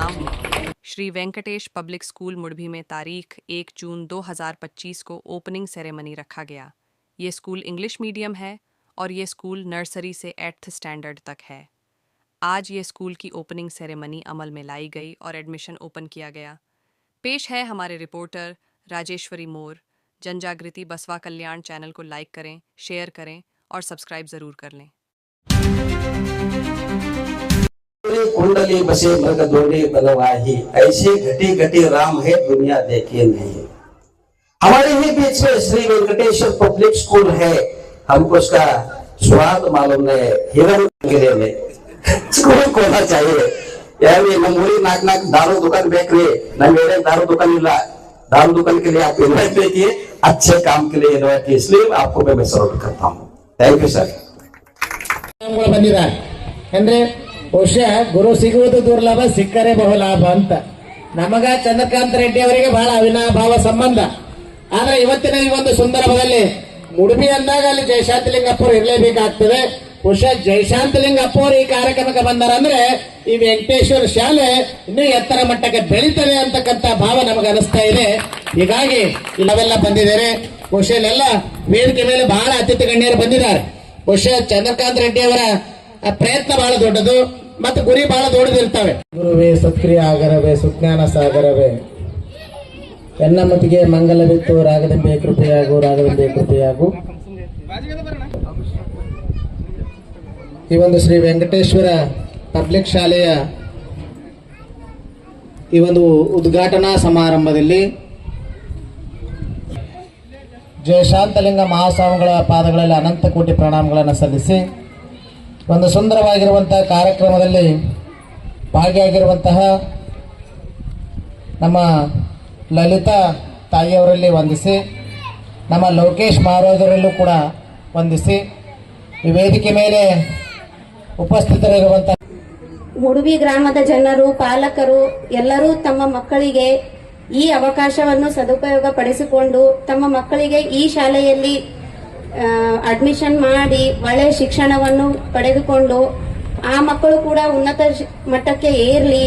नाम Shri Venkatesh public school मुड़भी में तारीख 1 जून 2025 को ओपनिंग सेरेमनी रखा गया। ये स्कूल इंग्लिश मीडियम है और ये स्कूल नर्सरी से 8th स्टैंडर्ड तक है। आज ये स्कूल की ओपनिंग सेरेमनी अमल में लाई गई और एडमिशन ओपन किया गया। पेश है हमारे रिपोर्टर राजेश्वरी मोर। जनजागृति बसवा कल्याण चैनल को लाइक करें, शेयर करें और सब्सक्राइब ज़रूर कर लें। कुंडली बसे मृग दोड़े बलवाही, ऐसे घटी घटी राम है दुनिया देखे नहीं। हमारे ही बीच में श्री वेंकटेश्वर पब्लिक स्कूल है। हमको उसका स्वाद मालूम नहीं। हिरण गिरे में स्कूल खोलना चाहिए। यानी नमूरी नाक नाक दारू दुकान बेच रहे न, मेरे दारू दुकान मिला। दारू दुकान के लिए आप इन्वाइट किए, अच्छे काम के लिए इन्वाइट किए, इसलिए आपको मैं सपोर्ट करता हूँ। Thank you sir. ಅಂದ್ರೆ ಬಹುಶಃ ಗುರು ಸಿಗುವುದು ದುರ್ಲಭ, ಸಿಕ್ಕರೆ ಬಹುಲಾಭ ಅಂತ. ನಮಗ ಚಂದ್ರಕಾಂತ್ ರೆಡ್ಡಿ ಅವರಿಗೆ ಬಹಳ ಅವಿನಾಭಾವ ಸಂಬಂಧ. ಆದ್ರೆ ಇವತ್ತಿನ ಈ ಒಂದು ಸಂದರ್ಭದಲ್ಲಿ ಮುಡುಬಿ ಅಂದಾಗ ಅಲ್ಲಿ ಜಯಶಾಂತಲಿಂಗಪ್ಪರು ಇರಲೇಬೇಕಾಗ್ತದೆ. ಬಹುಶಃ ಜಯಶಾಂತಲಿಂಗಪ್ಪರು ಈ ಕಾರ್ಯಕ್ರಮಕ್ಕೆ ಬಂದಾರಂದ್ರೆ ಈ ವೆಂಕಟೇಶ್ವರ ಶಾಲೆ ಇನ್ನೂ ಎತ್ತರ ಮಟ್ಟಕ್ಕೆ ಬೆಳೀತದೆ ಅಂತಕ್ಕಂಥ ಭಾವ ನಮಗೆ ಅನಿಸ್ತಾ ಇದೆ. ಹೀಗಾಗಿ ನಾವೆಲ್ಲ ಬಂದಿದ್ದಾರೆ. ಬಹುಶಃ ಇಲ್ಲೆಲ್ಲ ವೇದಿಕೆ ಮೇಲೆ ಬಹಳ ಅತಿಥಿ ಗಣ್ಯರು ಬಂದಿದ್ದಾರೆ. ಬಹುಶಃ ಚಂದ್ರಕಾಂತ್ ರೆಡ್ಡಿ ಅವರ ಪ್ರಯತ್ನ ಬಹಳ ದೊಡ್ಡದು ಮತ್ತು ಗುರಿ ಬಹಳ ದೊಡ್ಡದಿರ್ತವೆ. ಗುರುವೇ ಸತ್ಕ್ರಿಯ ಆಗರವೇ ಸುಜ್ಞಾನ ಸಾಗರವೇ, ಎನ್ನ ಮತಿಗೆ ಮಂಗಲವಿತ್ತು ರಾಗದಂಬೆ ಕೃಪೆಯಾಗು, ರಾಗದಂಬೆ ಕೃಪೆಯಾಗು. ಈ ಒಂದು ಶ್ರೀ ವೆಂಕಟೇಶ್ವರ ಪಬ್ಲಿಕ್ ಶಾಲೆಯ ಈ ಒಂದು ಉದ್ಘಾಟನಾ ಸಮಾರಂಭದಲ್ಲಿ ಜಯಶಾಂತಲಿಂಗ ಮಹಾಸ್ವಾಮಿಗಳ ಪಾದಗಳಲ್ಲಿ ಅನಂತ ಕೋಟಿ ಪ್ರಣಾಮಗಳನ್ನು ಸಲ್ಲಿಸಿ ಒಂದು ಸುಂದರವಾಗಿರುವಂತಹ ಕಾರ್ಯಕ್ರಮದಲ್ಲಿ ಭಾಗಿಯಾಗಿರುವಂತಹ ನಮ್ಮ ಲಲಿತಾ ತಾಯಿಯವರಲ್ಲಿ ವಂದಿಸಿ, ನಮ್ಮ ಲೋಕೇಶ್ ಮಾರೋದರಲ್ಲೂ ಕೂಡ ವಂದಿಸಿ, ಈ ವೇದಿಕೆ ಮೇಲೆ ಉಪಸ್ಥಿತರಿರುವಂತಹ ಮುಡುಬಿ ಗ್ರಾಮದ ಜನರು, ಪಾಲಕರು ಎಲ್ಲರೂ ತಮ್ಮ ಮಕ್ಕಳಿಗೆ ಈ ಅವಕಾಶವನ್ನು ಸದುಪಯೋಗ ಪಡಿಸಿಕೊಂಡು ತಮ್ಮ ಮಕ್ಕಳಿಗೆ ಈ ಶಾಲೆಯಲ್ಲಿ ಅಡ್ಮಿಷನ್ ಮಾಡಿ ಒಳ್ಳೆಯ ಶಿಕ್ಷಣವನ್ನು ಪಡೆದುಕೊಂಡು ಆ ಮಕ್ಕಳು ಕೂಡ ಉನ್ನತ ಮಟ್ಟಕ್ಕೆ ಏರಲಿ,